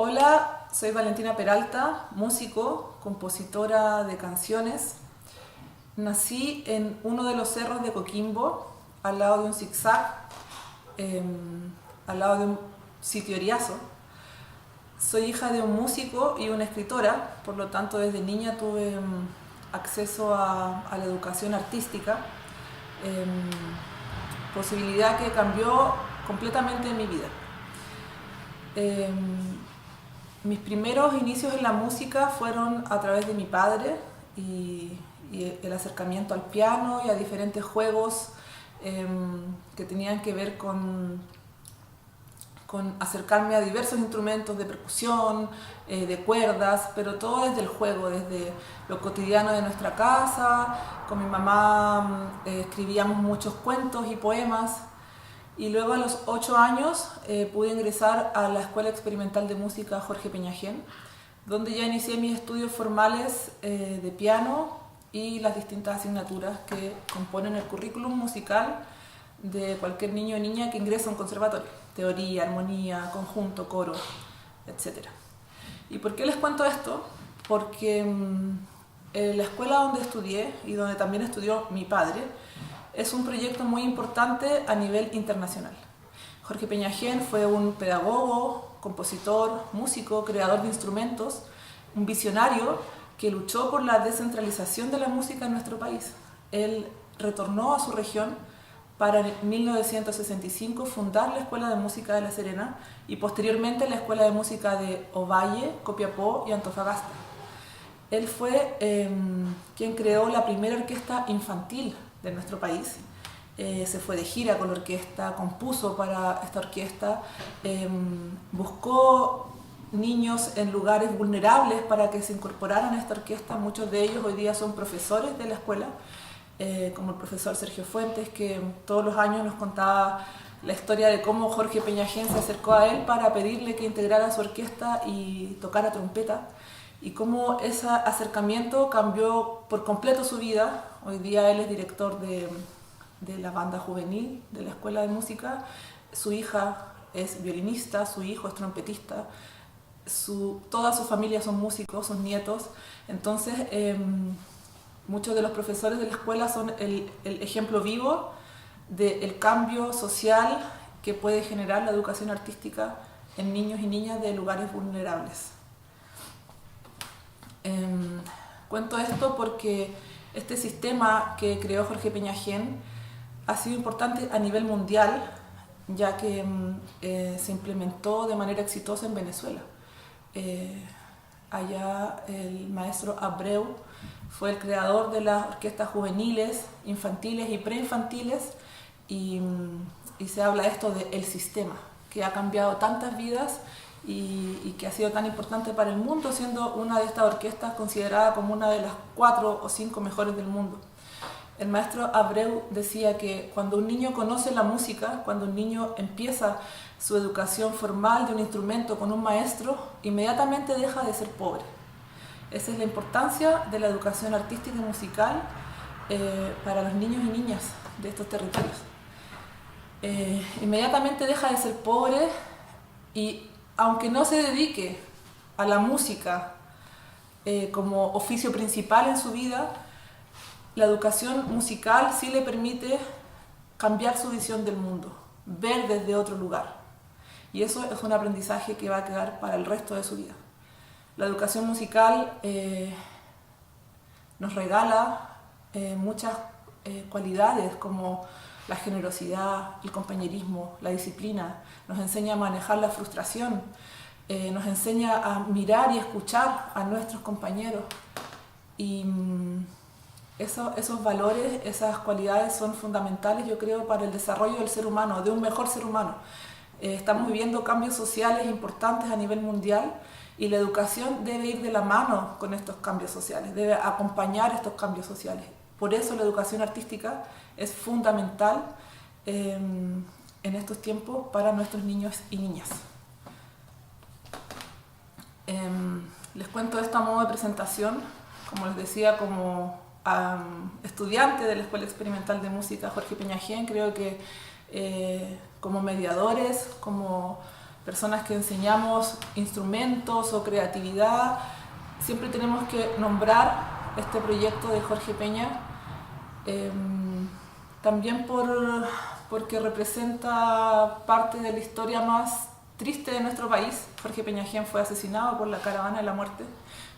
Hola, soy Valentina Peralta, músico, compositora de canciones. Nací en uno de los cerros de Coquimbo, al lado de un zigzag, al lado de un sitio eriazo. Soy hija de un músico y una escritora, por lo tanto desde niña tuve acceso a la educación artística, posibilidad que cambió completamente mi vida. Mis primeros inicios en la música fueron a través de mi padre y el acercamiento al piano y a diferentes juegos que tenían que ver con acercarme a diversos instrumentos de percusión, de cuerdas, pero todo desde el juego, desde lo cotidiano de nuestra casa. Con mi mamá escribíamos muchos cuentos y poemas. Y luego a los 8 años pude ingresar a la Escuela Experimental de Música Jorge Peñagén, donde ya inicié mis estudios formales de piano y las distintas asignaturas que componen el currículum musical de cualquier niño o niña que ingresa a un conservatorio: teoría, armonía, conjunto, coro, etc. ¿Y por qué les cuento esto? Porque la escuela donde estudié y donde también estudió mi padre es un proyecto muy importante a nivel internacional. Jorge Peñagén fue un pedagogo, compositor, músico, creador de instrumentos, un visionario que luchó por la descentralización de la música en nuestro país. Él retornó a su región para en 1965 fundar la Escuela de Música de La Serena y posteriormente la Escuela de Música de Ovalle, Copiapó y Antofagasta. Él fue quien creó la primera orquesta infantil de nuestro país. Se fue de gira con la orquesta, compuso para esta orquesta, buscó niños en lugares vulnerables para que se incorporaran a esta orquesta. Muchos de ellos hoy día son profesores de la escuela, como el profesor Sergio Fuentes, que todos los años nos contaba la historia de cómo Jorge Peñagén se acercó a él para pedirle que integrara su orquesta y tocara trompeta, y cómo ese acercamiento cambió por completo su vida. Hoy día él es director de la banda juvenil de la Escuela de Música, su hija es violinista, su hijo es trompetista, toda su familia son músicos, sus nietos. Entonces muchos de los profesores de la escuela son el ejemplo vivo del cambio social que puede generar la educación artística en niños y niñas de lugares vulnerables. Cuento esto porque este sistema que creó Jorge Peñagén ha sido importante a nivel mundial, ya que se implementó de manera exitosa en Venezuela. Allá el maestro Abreu fue el creador de las orquestas juveniles, infantiles y preinfantiles, y se habla esto del sistema, que ha cambiado tantas vidas y que ha sido tan importante para el mundo, siendo una de estas orquestas considerada como una de las 4 o 5 mejores del mundo. El maestro Abreu decía que cuando un niño conoce la música, cuando un niño empieza su educación formal de un instrumento con un maestro, inmediatamente deja de ser pobre. Esa es la importancia de la educación artística y musical para los niños y niñas de estos territorios. Inmediatamente deja de ser pobre, y aunque no se dedique a la música como oficio principal en su vida, la educación musical sí le permite cambiar su visión del mundo, ver desde otro lugar. Y eso es un aprendizaje que va a quedar para el resto de su vida. La educación musical nos regala muchas cualidades como la generosidad, el compañerismo, la disciplina. Nos enseña a manejar la frustración, nos enseña a mirar y escuchar a nuestros compañeros. Y esos valores, esas cualidades son fundamentales, yo creo, para el desarrollo del ser humano, de un mejor ser humano. Estamos viviendo cambios sociales importantes a nivel mundial, y la educación debe ir de la mano con estos cambios sociales, debe acompañar estos cambios sociales. Por eso la educación artística es fundamental en estos tiempos para nuestros niños y niñas. Les cuento esto a modo de presentación. Como les decía, como estudiante de la Escuela Experimental de Música Jorge Peñagén, creo que como mediadores, como personas que enseñamos instrumentos o creatividad, siempre tenemos que nombrar este proyecto de Jorge Peña, también porque representa parte de la historia más triste de nuestro país. Jorge Peñajén fue asesinado por la Caravana de la Muerte,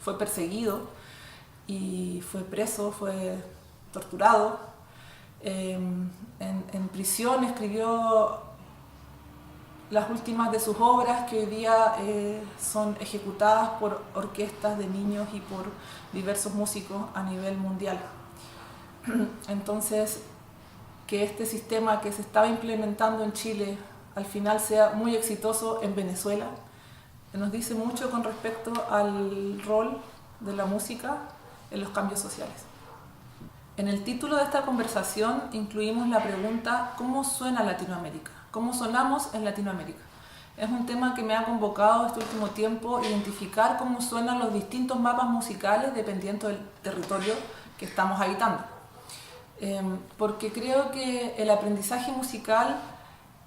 fue perseguido y fue preso, fue torturado. En prisión escribió las últimas de sus obras, que hoy día son ejecutadas por orquestas de niños y por diversos músicos a nivel mundial. Entonces, que este sistema que se estaba implementando en Chile al final sea muy exitoso en Venezuela, nos dice mucho con respecto al rol de la música en los cambios sociales. En el título de esta conversación incluimos la pregunta: ¿cómo suena Latinoamérica? ¿Cómo sonamos en Latinoamérica? Es un tema que me ha convocado este último tiempo, identificar cómo suenan los distintos mapas musicales dependiendo del territorio que estamos habitando. Porque creo que el aprendizaje musical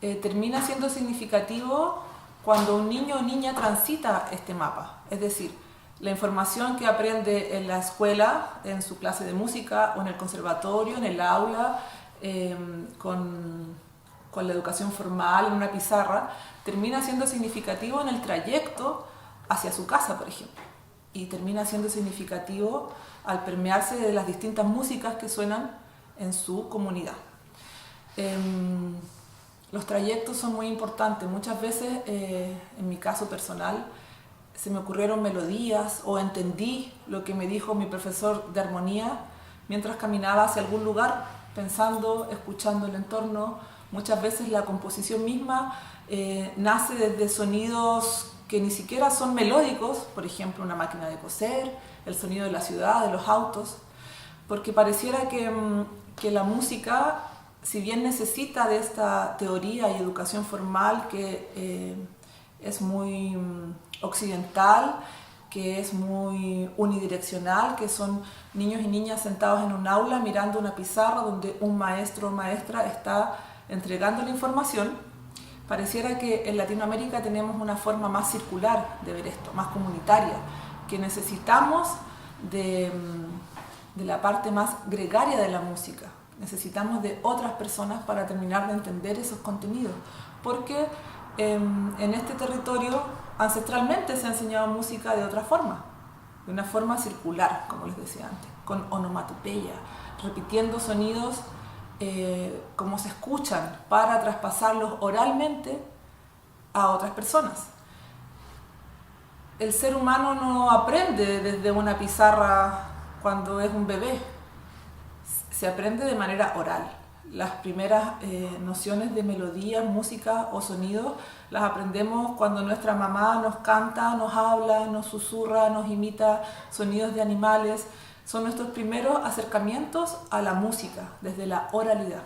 termina siendo significativo cuando un niño o niña transita este mapa. Es decir, la información que aprende en la escuela, en su clase de música, o en el conservatorio, en el aula, con la educación formal, en una pizarra, termina siendo significativo en el trayecto hacia su casa, por ejemplo. Y termina siendo significativo al permearse de las distintas músicas que suenan en su comunidad. Los trayectos son muy importantes. Muchas veces, en mi caso personal, se me ocurrieron melodías o entendí lo que me dijo mi profesor de armonía mientras caminaba hacia algún lugar, pensando, escuchando el entorno. Muchas veces la composición misma nace desde sonidos que ni siquiera son melódicos, por ejemplo, una máquina de coser, el sonido de la ciudad, de los autos, porque pareciera que la música, si bien necesita de esta teoría y educación formal que es muy occidental, que es muy unidireccional, que son niños y niñas sentados en un aula mirando una pizarra donde un maestro o maestra está entregando la información, pareciera que en Latinoamérica tenemos una forma más circular de ver esto, más comunitaria, que necesitamos de la parte más gregaria de la música. Necesitamos de otras personas para terminar de entender esos contenidos, porque en este territorio ancestralmente se ha enseñado música de otra forma, de una forma circular, como les decía antes, con onomatopeya, repitiendo sonidos como se escuchan para traspasarlos oralmente a otras personas. El ser humano no aprende desde una pizarra cuando es un bebé, se aprende de manera oral. Las primeras nociones de melodía, música o sonidos las aprendemos cuando nuestra mamá nos canta, nos habla, nos susurra, nos imita sonidos de animales. Son nuestros primeros acercamientos a la música desde la oralidad.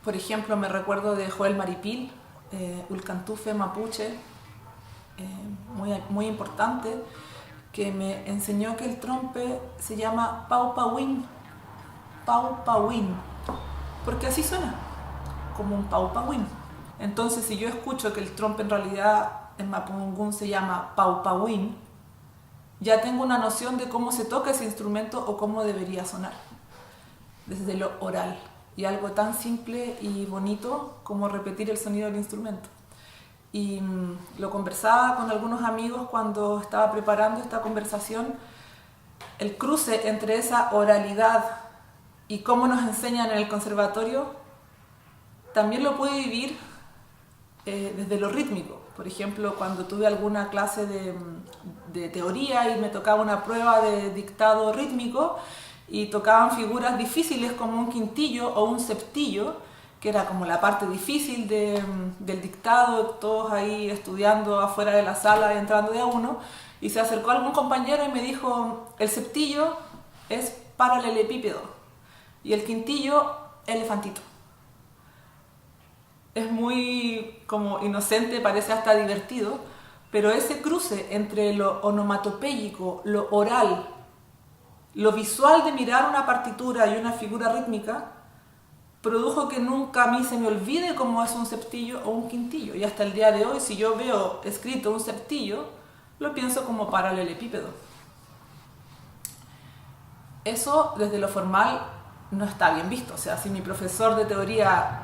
Por ejemplo, me recuerdo de Joel Maripil, Ulcantufe mapuche, muy importante, que me enseñó que el trompe se llama Paupahuín, porque así suena, como un Paupahuín. Entonces, si yo escucho que el trompe en realidad en mapudungún se llama Paupahuín, ya tengo una noción de cómo se toca ese instrumento o cómo debería sonar, desde lo oral, y algo tan simple y bonito como repetir el sonido del instrumento. Y lo conversaba con algunos amigos cuando estaba preparando esta conversación, el cruce entre esa oralidad y cómo nos enseñan en el conservatorio, también lo pude vivir desde lo rítmico. Por ejemplo, cuando tuve alguna clase de teoría y me tocaba una prueba de dictado rítmico y tocaban figuras difíciles como un quintillo o un septillo, que era como la parte difícil del dictado, todos ahí estudiando afuera de la sala y entrando de a uno, y se acercó algún compañero y me dijo: el septillo es paralelepípedo y el quintillo elefantito. Es muy como inocente, parece hasta divertido, pero ese cruce entre lo onomatopéyico, lo oral, lo visual de mirar una partitura y una figura rítmica, produjo que nunca a mí se me olvide cómo es un septillo o un quintillo. Y hasta el día de hoy, si yo veo escrito un septillo, lo pienso como paralelepípedo. Eso desde lo formal no está bien visto. O sea, si mi profesor de teoría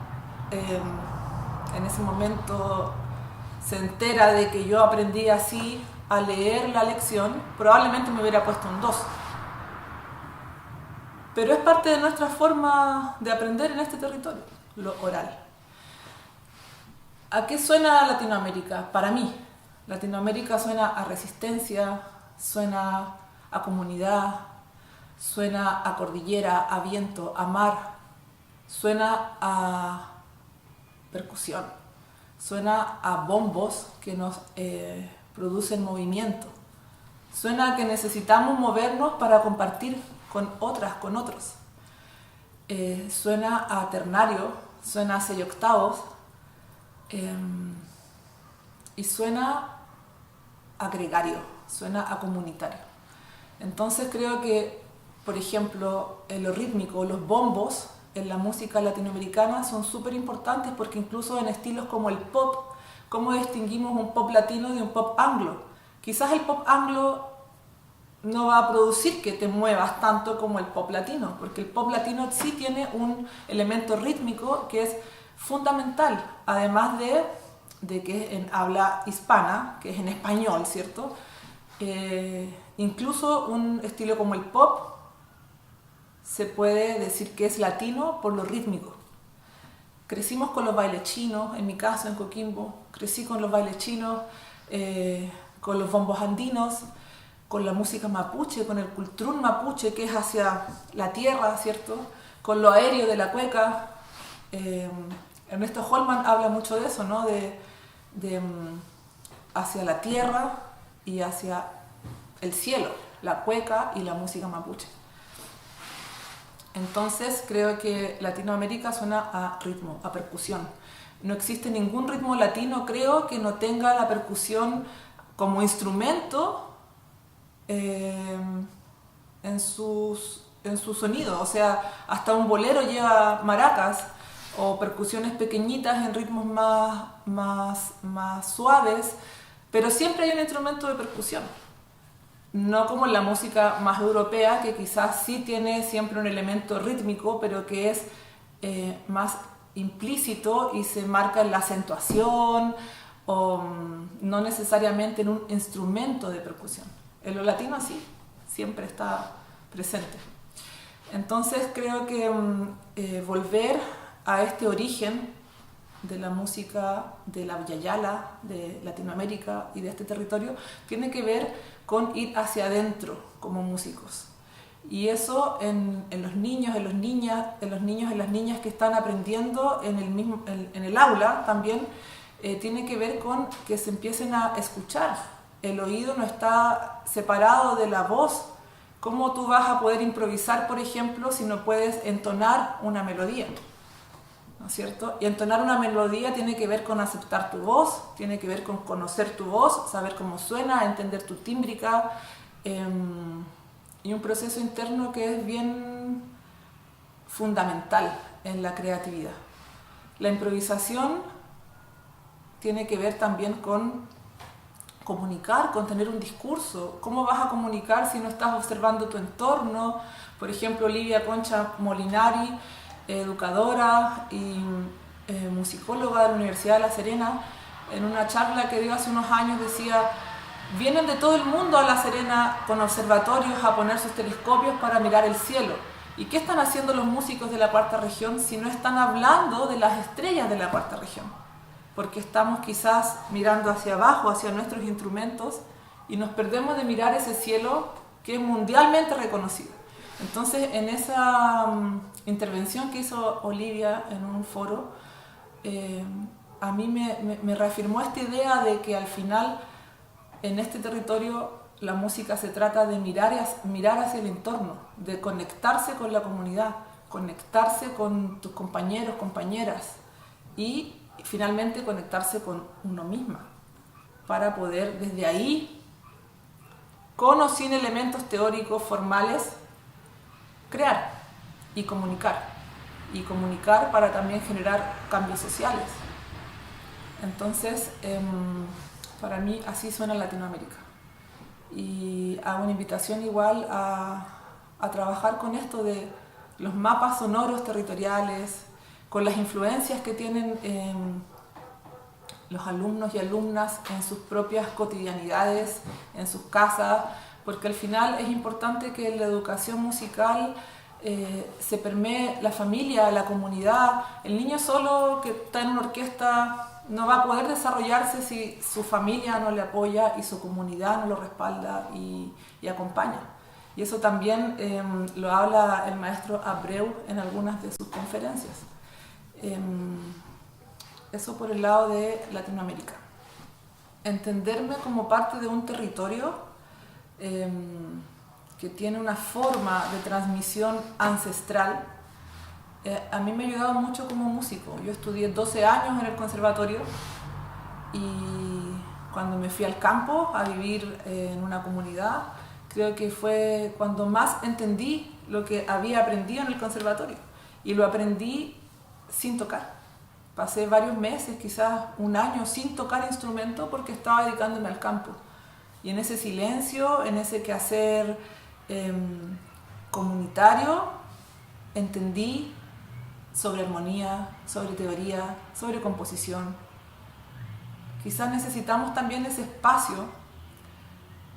en ese momento se entera de que yo aprendí así a leer la lección, probablemente me hubiera puesto un 2. Pero es parte de nuestra forma de aprender en este territorio, lo oral. ¿A qué suena Latinoamérica? Para mí, Latinoamérica suena a resistencia, suena a comunidad, suena a cordillera, a viento, a mar, suena a percusión, suena a bombos que nos producen movimiento, suena a que necesitamos movernos para compartir con otras, con otros. Suena a ternario, suena a 6 octavos y suena a gregario, suena a comunitario. Entonces creo que, por ejemplo, en lo rítmico, los bombos en la música latinoamericana son súper importantes porque incluso en estilos como el pop, ¿cómo distinguimos un pop latino de un pop anglo? Quizás el pop anglo no va a producir que te muevas tanto como el pop latino, porque el pop latino sí tiene un elemento rítmico que es fundamental, además de que es en habla hispana, que es en español, ¿cierto? Incluso un estilo como el pop se puede decir que es latino por lo rítmico. Crecimos con los bailes chinos, en mi caso en Coquimbo, crecí con los bailes chinos, con los bombos andinos, con la música mapuche, con el cultrún mapuche que es hacia la tierra, ¿cierto? Con lo aéreo de la cueca. Ernesto Holman habla mucho de eso, ¿no? De hacia la tierra y hacia el cielo, la cueca y la música mapuche. Entonces creo que Latinoamérica suena a ritmo, a percusión. No existe ningún ritmo latino, creo, que no tenga la percusión como instrumento en su sonido. O sea, hasta un bolero lleva maracas o percusiones pequeñitas en ritmos más suaves, pero siempre hay un instrumento de percusión. No como en la música más europea, que quizás sí tiene siempre un elemento rítmico, pero que es más implícito y se marca en la acentuación o no necesariamente en un instrumento de percusión. En lo latino sí, siempre está presente. Entonces creo que volver a este origen de la música de la Yayala, de Latinoamérica y de este territorio, tiene que ver con ir hacia adentro como músicos. Y eso en los niños, en las niñas que están aprendiendo en el aula también, tiene que ver con que se empiecen a escuchar. El oído no está separado de la voz. ¿Cómo tú vas a poder improvisar, por ejemplo, si no puedes entonar una melodía? ¿No es cierto? Y entonar una melodía tiene que ver con aceptar tu voz, tiene que ver con conocer tu voz, saber cómo suena, entender tu tímbrica, y un proceso interno que es bien fundamental en la creatividad. La improvisación tiene que ver también con comunicar, con tener un discurso. ¿Cómo vas a comunicar si no estás observando tu entorno? Por ejemplo, Olivia Concha Molinari, educadora y musicóloga de la Universidad de La Serena, en una charla que dio hace unos años decía: vienen de todo el mundo a La Serena con observatorios a poner sus telescopios para mirar el cielo. ¿Y qué están haciendo los músicos de la cuarta región si no están hablando de las estrellas de la cuarta región? Porque estamos quizás mirando hacia abajo, hacia nuestros instrumentos, y nos perdemos de mirar ese cielo que es mundialmente reconocido. Entonces, en esa intervención que hizo Olivia en un foro, a mí me reafirmó esta idea de que al final, en este territorio, la música se trata de mirar hacia el entorno, de conectarse con la comunidad, conectarse con tus compañeros, compañeras, y finalmente conectarse con uno misma, para poder desde ahí, con o sin elementos teóricos formales, crear y comunicar. y comunicar para también generar cambios sociales. Entonces, para mí así suena Latinoamérica. Y hago una invitación igual a trabajar con esto de los mapas sonoros territoriales, con las influencias que tienen los alumnos y alumnas en sus propias cotidianidades, en sus casas, porque al final es importante que en la educación musical se permee la familia, la comunidad. El niño solo que está en una orquesta no va a poder desarrollarse si su familia no le apoya y su comunidad no lo respalda y acompaña. Y eso también lo habla el maestro Abreu en algunas de sus conferencias. Eso por el lado de Latinoamérica. Entenderme como parte de un territorio que tiene una forma de transmisión ancestral, a mí me ha ayudado mucho como músico. Yo estudié 12 años en el conservatorio y cuando me fui al campo a vivir en una comunidad, creo que fue cuando más entendí lo que había aprendido en el conservatorio, y lo aprendí sin tocar. Pasé varios meses, quizás un año, sin tocar instrumento porque estaba dedicándome al campo. Y en ese silencio, en ese quehacer comunitario, entendí sobre armonía, sobre teoría, sobre composición. Quizás necesitamos también ese espacio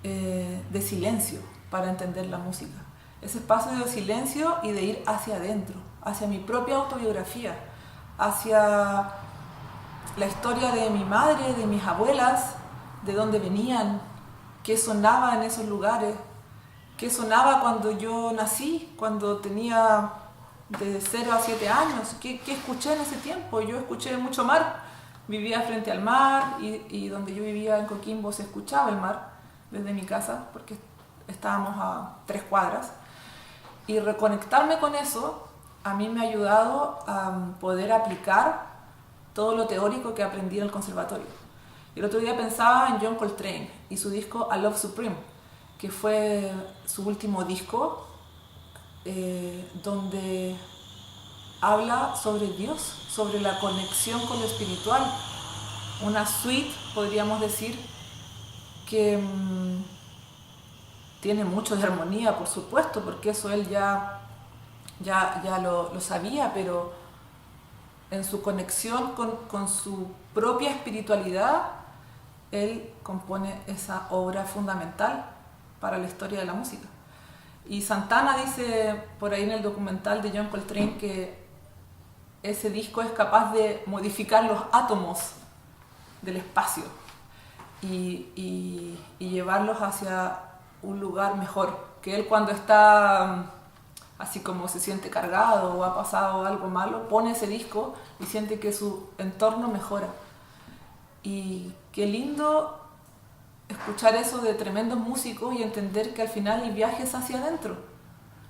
de silencio para entender la música. Ese espacio de silencio y de ir hacia adentro, hacia mi propia autobiografía, hacia la historia de mi madre, de mis abuelas, de dónde venían, qué sonaba en esos lugares, qué sonaba cuando yo nací, cuando tenía de 0 a 7 años, qué escuché en ese tiempo. Yo escuché mucho mar, vivía frente al mar y donde yo vivía en Coquimbo se escuchaba el mar desde mi casa porque estábamos a 3 cuadras. Y reconectarme con eso a mí me ha ayudado a poder aplicar todo lo teórico que aprendí en el conservatorio. Y el otro día pensaba en John Coltrane y su disco A Love Supreme, que fue su último disco, donde habla sobre Dios, sobre la conexión con lo espiritual. Una suite, podríamos decir, que tiene mucho de armonía, por supuesto, porque eso él ya lo sabía, pero en su conexión con su propia espiritualidad, él compone esa obra fundamental para la historia de la música. Y Santana dice por ahí en el documental de John Coltrane que ese disco es capaz de modificar los átomos del espacio y llevarlos hacia un lugar mejor. Que él, cuando está así como se siente cargado o ha pasado algo malo, pone ese disco y siente que su entorno mejora. Y qué lindo escuchar eso de tremendos músicos y entender que al final el viaje es hacia adentro.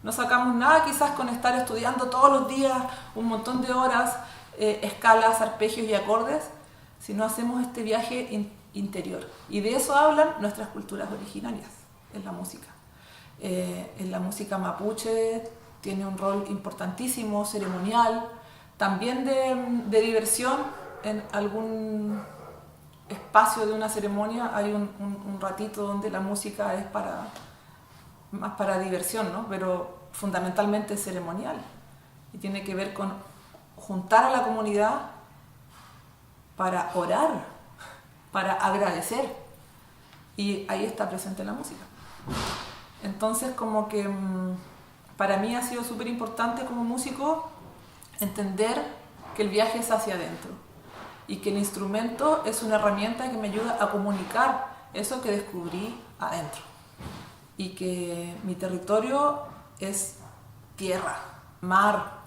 No sacamos nada quizás con estar estudiando todos los días un montón de horas, escalas, arpegios y acordes, si no hacemos este viaje interior. Y de eso hablan nuestras culturas originarias en la música. En la música mapuche tiene un rol importantísimo, ceremonial, también de diversión. En algún espacio de una ceremonia hay un ratito donde la música es más para diversión, ¿no? Pero fundamentalmente es ceremonial y tiene que ver con juntar a la comunidad para orar, para agradecer, y ahí está presente la música. Entonces, como que para mí ha sido súper importante como músico entender que el viaje es hacia adentro y que el instrumento es una herramienta que me ayuda a comunicar eso que descubrí adentro, y que mi territorio es tierra, mar,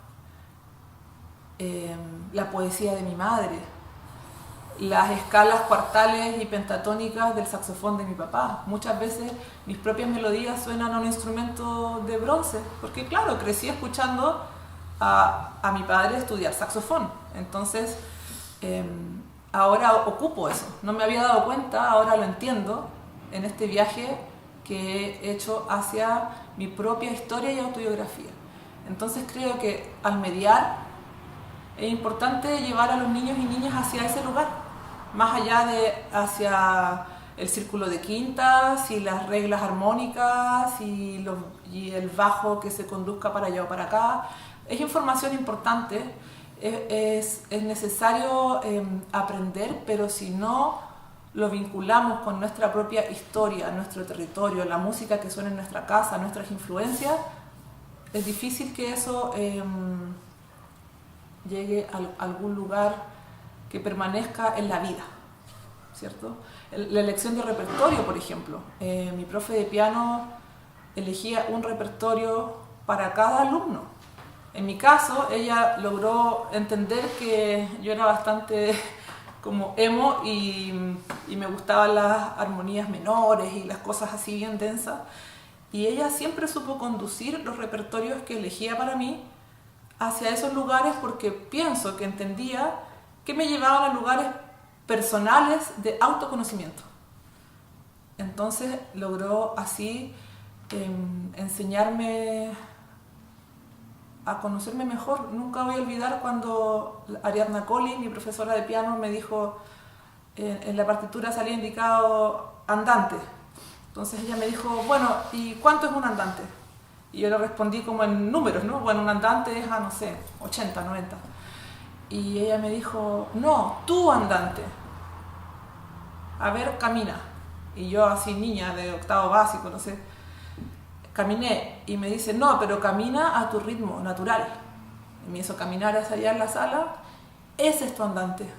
la poesía de mi madre, las escalas cuartales y pentatónicas del saxofón de mi papá. Muchas veces mis propias melodías suenan a un instrumento de bronce, porque claro, crecí escuchando a mi padre estudiar saxofón. Entonces, ahora ocupo eso. No me había dado cuenta, ahora lo entiendo en este viaje que he hecho hacia mi propia historia y autobiografía. Entonces creo que al mediar es importante llevar a los niños y niñas hacia ese lugar, más allá de hacia el círculo de quintas y las reglas armónicas y el bajo que se conduzca para allá o para acá. Es información importante, es necesario aprender, pero si no lo vinculamos con nuestra propia historia, nuestro territorio, la música que suena en nuestra casa, nuestras influencias, es difícil que eso llegue a algún lugar que permanezca en la vida, ¿cierto? La elección de repertorio, por ejemplo. Mi profe de piano elegía un repertorio para cada alumno. En mi caso, ella logró entender que yo era bastante como emo y me gustaban las armonías menores y las cosas así bien densas. Y ella siempre supo conducir los repertorios que elegía para mí hacia esos lugares porque pienso que entendía que me llevaban a lugares personales de autoconocimiento. Entonces logró así enseñarme a conocerme mejor. Nunca voy a olvidar cuando Ariadna Collins, mi profesora de piano, me dijo, en la partitura salía indicado andante. Entonces ella me dijo, bueno, ¿y cuánto es un andante? Y yo le respondí como en números, ¿no? Bueno, un andante es no sé, 80, 90. Y ella me dijo, no, tú andante. A ver, camina. Y yo así, niña de octavo básico, no sé, caminé y me dice, no, pero camina a tu ritmo natural. Y me hizo caminar hacia allá en la sala, ese es tu andante.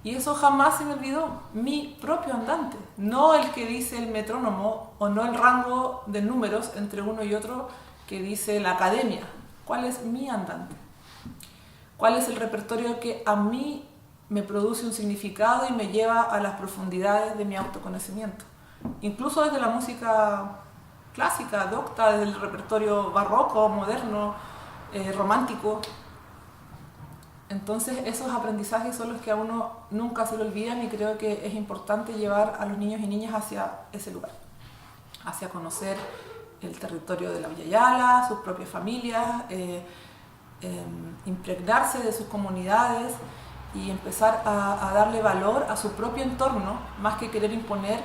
Y eso jamás se me olvidó, mi propio andante, no el que dice el metrónomo o no el rango de números entre uno y otro que dice la academia. ¿Cuál es mi andante? ¿Cuál es el repertorio que a mí me produce un significado y me lleva a las profundidades de mi autoconocimiento? Incluso desde la música clásica, docta, desde el repertorio barroco, moderno, romántico. Entonces esos aprendizajes son los que a uno nunca se le olvidan y creo que es importante llevar a los niños y niñas hacia ese lugar, hacia conocer el territorio de la Villa Yala, sus propias familias, impregnarse de sus comunidades y empezar a darle valor a su propio entorno, más que querer imponer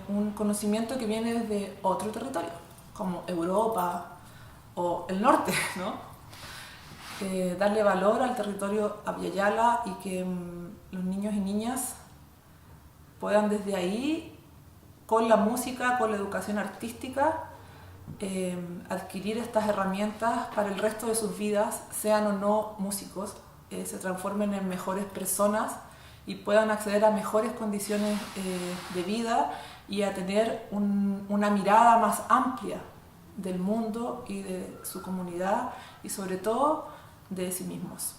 un conocimiento que viene desde otro territorio, como Europa o el norte, ¿no? Darle valor al territorio Abya y que los niños y niñas puedan desde ahí, con la música, con la educación artística, adquirir estas herramientas para el resto de sus vidas, sean o no músicos, se transformen en mejores personas y puedan acceder a mejores condiciones de vida y a tener una mirada más amplia del mundo y de su comunidad y sobre todo de sí mismos.